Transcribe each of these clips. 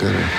look at her.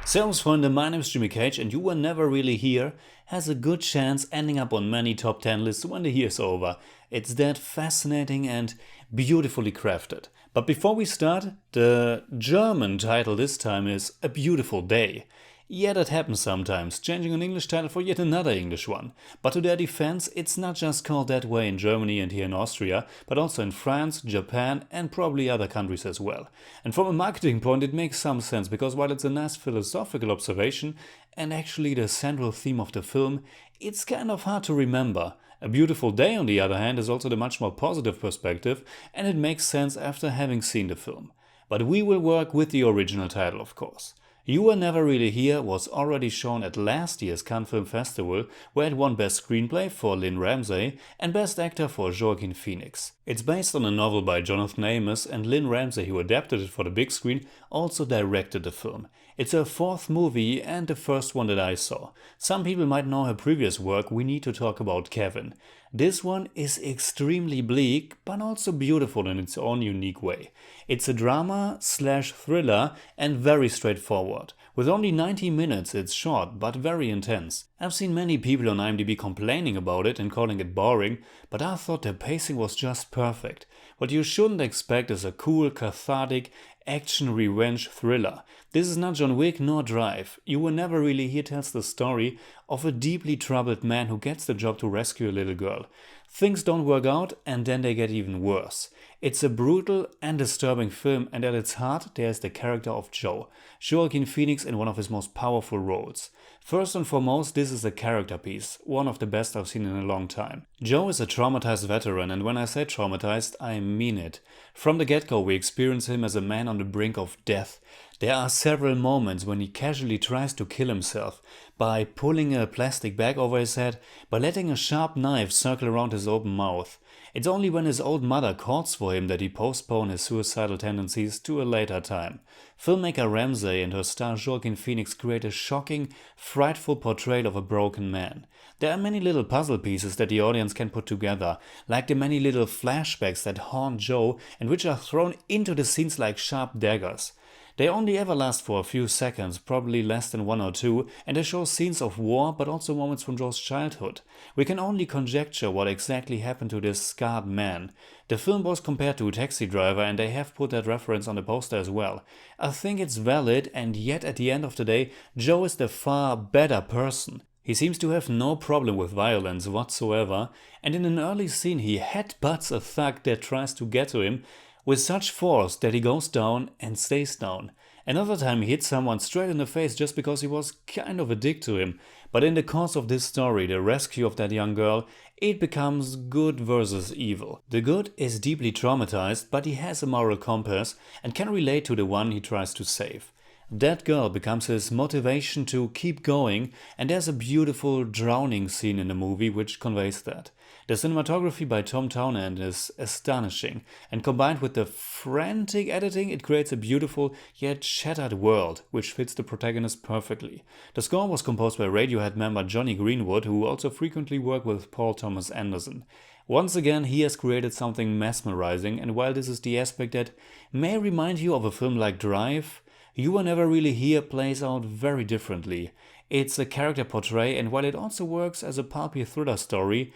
Servus Freunde, my name is Jimmy Cage and You Were Never Really Here has a good chance ending up on many top 10 lists when the year's over. It's that fascinating and beautifully crafted. But before we start, the German title this time is A Beautiful Day. Yeah, that happens sometimes, changing an English title for yet another English one. But to their defense, it's not just called that way in Germany and here in Austria, but also in France, Japan and probably other countries as well. And from a marketing point it makes some sense, because while it's a nice philosophical observation and actually the central theme of the film, it's kind of hard to remember. A Beautiful Day, on the other hand, is also the much more positive perspective, and it makes sense after having seen the film. But we will work with the original title, of course. You Were Never Really Here was already shown at last year's Cannes Film Festival, where it won Best Screenplay for Lynne Ramsay and Best Actor for Joaquin Phoenix. It's based on a novel by Jonathan Amis, and Lynne Ramsay, who adapted it for the big screen, also directed the film. It's her fourth movie and the first one that I saw. Some people might know her previous work. We need to talk about Kevin. This one is extremely bleak, but also beautiful in its own unique way. It's a drama/thriller and very straightforward. With only 90 minutes, it's short, but very intense. I've seen many people on IMDb complaining about it and calling it boring, but I thought the pacing was just perfect. What you shouldn't expect is a cool, cathartic, action revenge thriller. This is not John Wick nor Drive. You Were Never Really Here tells the story of a deeply troubled man who gets the job to rescue a little girl. Things don't work out and then they get even worse. It's a brutal and disturbing film, and at its heart there's the character of Joe, Joaquin Phoenix, in one of his most powerful roles. First and foremost, this is a character piece, one of the best I've seen in a long time. Joe is a traumatized veteran, and when I say traumatized, I mean it. From the get-go we experience him as a man on the brink of death. There are several moments when he casually tries to kill himself by pulling a plastic bag over his head, by letting a sharp knife circle around his open mouth. It's only when his old mother calls for him that he postpones his suicidal tendencies to a later time. Filmmaker Ramsay and her star Joaquin Phoenix create a shocking, frightful portrayal of a broken man. There are many little puzzle pieces that the audience can put together, like the many little flashbacks that haunt Joe and which are thrown into the scenes like sharp daggers. They only ever last for a few seconds, probably less than 1 or 2, and they show scenes of war but also moments from Joe's childhood. We can only conjecture what exactly happened to this scarred man. The film was compared to Taxi Driver, and they have put that reference on the poster as well. I think it's valid, and yet at the end of the day, Joe is the far better person. He seems to have no problem with violence whatsoever, and in an early scene he headbutts a thug that tries to get to him with such force that he goes down and stays down. Another time he hits someone straight in the face just because he was kind of a dick to him. But in the course of this story, the rescue of that young girl, it becomes good versus evil. The good is deeply traumatized, but he has a moral compass and can relate to the one he tries to save. That girl becomes his motivation to keep going, and there's a beautiful drowning scene in the movie which conveys that. The cinematography by Tom Townend is astonishing, and combined with the frantic editing, it creates a beautiful yet shattered world, which fits the protagonist perfectly. The score was composed by Radiohead member Jonny Greenwood, who also frequently worked with Paul Thomas Anderson. Once again, he has created something mesmerizing, and while this is the aspect that may remind you of a film like Drive, You Were Never Really Here plays out very differently. It's a character portrait, and while it also works as a pulpy thriller story,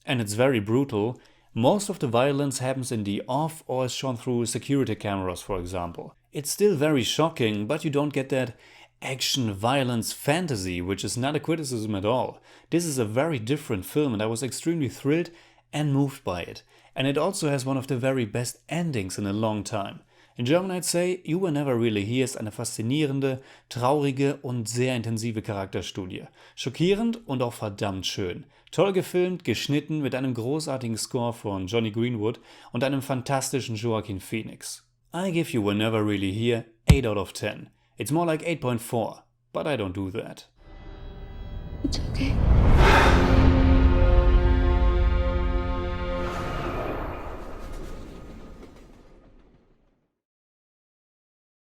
and it's very brutal, most of the violence happens in the off or is shown through security cameras, for example. It's still very shocking, but you don't get that action, violence, fantasy, which is not a criticism at all. This is a very different film, and I was extremely thrilled and moved by it. And it also has one of the very best endings in a long time. In German I'd say, You Were Never Really Here ist eine faszinierende, traurige und sehr intensive Charakterstudie. Schockierend und auch verdammt schön. Toll gefilmt, geschnitten, mit einem großartigen Score von Jonny Greenwood und einem fantastischen Joaquin Phoenix. I give You Were Never Really Here 8 out of 10. It's more like 8.4, but I don't do that. It's okay.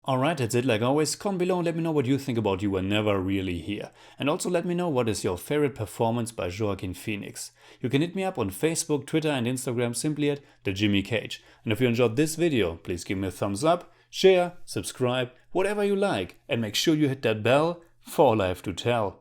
Alright, that's it like always. Comment below and let me know what you think about You Were Never Really Here. And also let me know what is your favorite performance by Joaquin Phoenix. You can hit me up on Facebook, Twitter and Instagram simply at The Jimmy Cage. And if you enjoyed this video, please give me a thumbs up, share, subscribe, whatever you like. And make sure you hit that bell for Life to Tell.